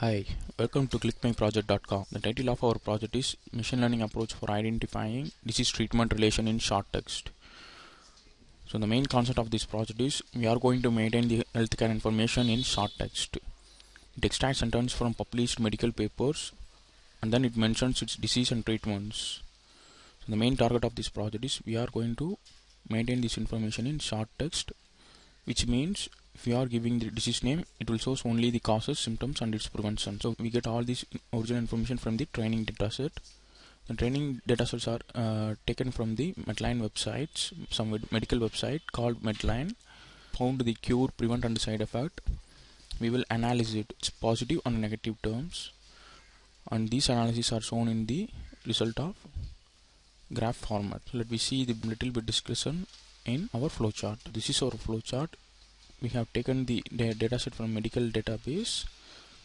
Hi, welcome to clickmyproject.com. The title of our project is Machine Learning Approach for Identifying Disease Treatment Relation in Short Text. So the main concept of this project is we are going to maintain the healthcare information in short text. It extracts sentence from published medical papers and then it mentions its disease and treatments. So the main target of this project is we are going to maintain this information in short text, which means if we are giving the disease name, it will show only the causes, symptoms and its prevention. So we get all this original information from the training dataset. The training datasets are taken from the Medline websites, some medical website called Medline, found the cure, prevent and side effect. We will analyze it, its positive and negative terms, and these analyses are shown in the result of graph format. So let me see the little bit discussion in our flowchart. This is our flowchart. We have taken the dataset from medical database.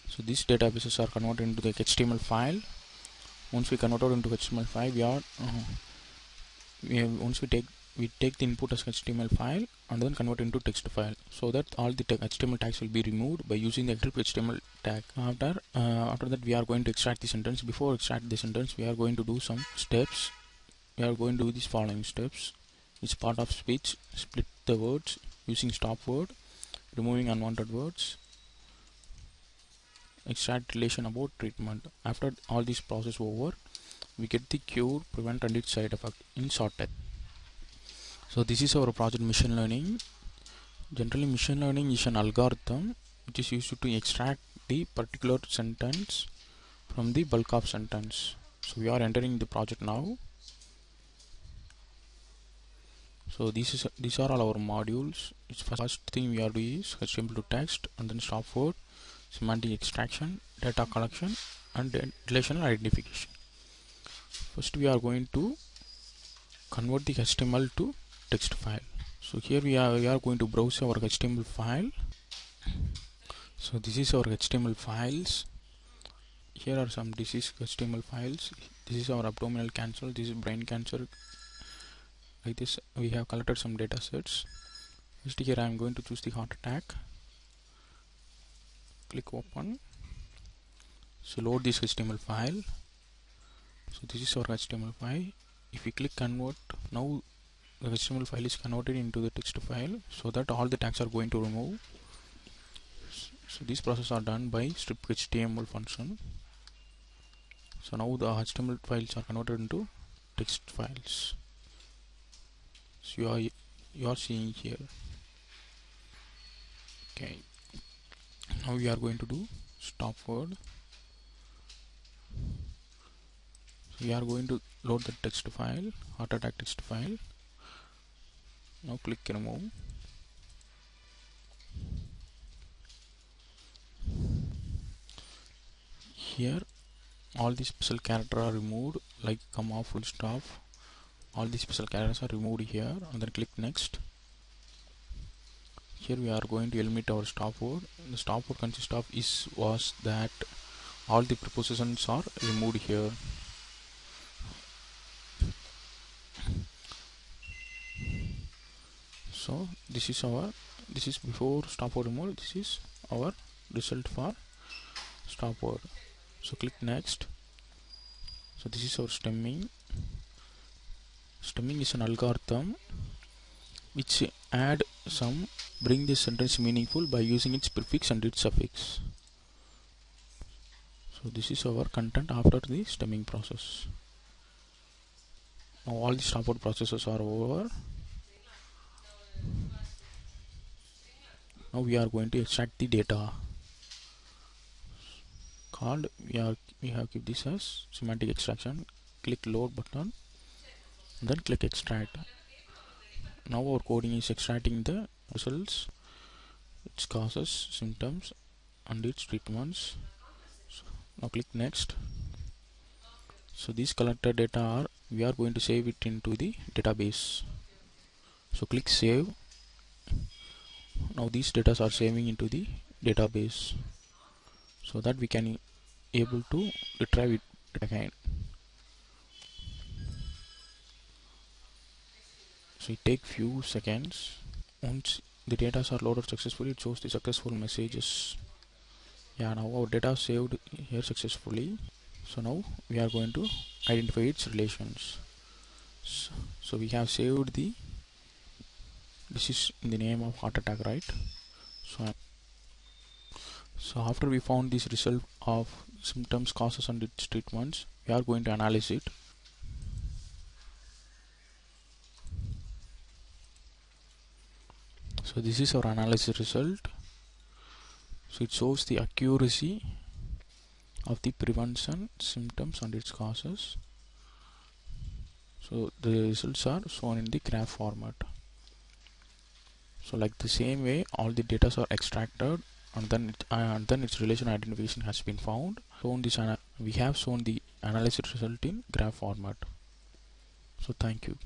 So these databases are converted into the HTML file. Once we convert it into HTML file, we take the input as HTML file and then convert into text file, so that all the HTML tags will be removed by using the help HTML tag. After that, we are going to extract the sentence. Before extract the sentence, we are going to do some steps. We are going to do these following steps. Each part of speech, split the words using stop word, removing unwanted words, extract relation about treatment. After all this process over, we get the cure, prevent and its side effect in short text. So this is our project machine learning. Generally, machine learning is an algorithm which is used to extract the particular sentence from the bulk of sentence. So we are entering the project now. So these are all our modules. Its first thing we are doing is HTML to text and then stop word, semantic extraction, data collection and relational identification. First we are going to convert the HTML to text file. So here we are going to browse our HTML file. So this is our HTML files. Here are some disease HTML files. This is our abdominal cancer, this is brain cancer. Like this, we have collected some data sets. First here I am going to choose the heart attack. Click open. So load this HTML file. So this is our HTML file. If we click convert, now the HTML file is converted into the text file, so that all the tags are going to remove. So these processes are done by strip HTML function. So now the HTML files are converted into text files. So you are seeing here. Okay. Now we are going to do stop word. So we are going to load the text file, heart attack text file. Now click remove. Here all the special characters are removed, like comma, full stop. All the special characters are removed here, and then click next. Here we are going to eliminate our stop word. The stop word consists of was that all the prepositions are removed here. So this is before stop word removed. This is our result for stop word. So click next. So this is our stemming. Stemming is an algorithm which bring this sentence meaningful by using its prefix and its suffix. So this is our content after the stemming process. Now all the stop word processes are over. Now we are going to extract the data. We have keep this as semantic extraction. Click load button, then click extract. Now our coding is extracting the results, its causes, symptoms and its treatments. So now click next. So these collected data we are going to save it into the database. So click save. Now these data are saving into the database, so that we can able to retrieve it again. So it take few seconds. Once the data are loaded successfully, it shows the successful messages. Yeah, now our data saved here successfully. So now we are going to identify its relations. So we have saved this is in the name of heart attack, right? So after we found this result of symptoms, causes and its treatments, we are going to analyze it. So this is our analysis result. So it shows the accuracy of the prevention, symptoms and its causes. So the results are shown in the graph format. So like the same way, all the data are extracted, and then its relation identification has been found. We have shown the analysis result in graph format. So thank you.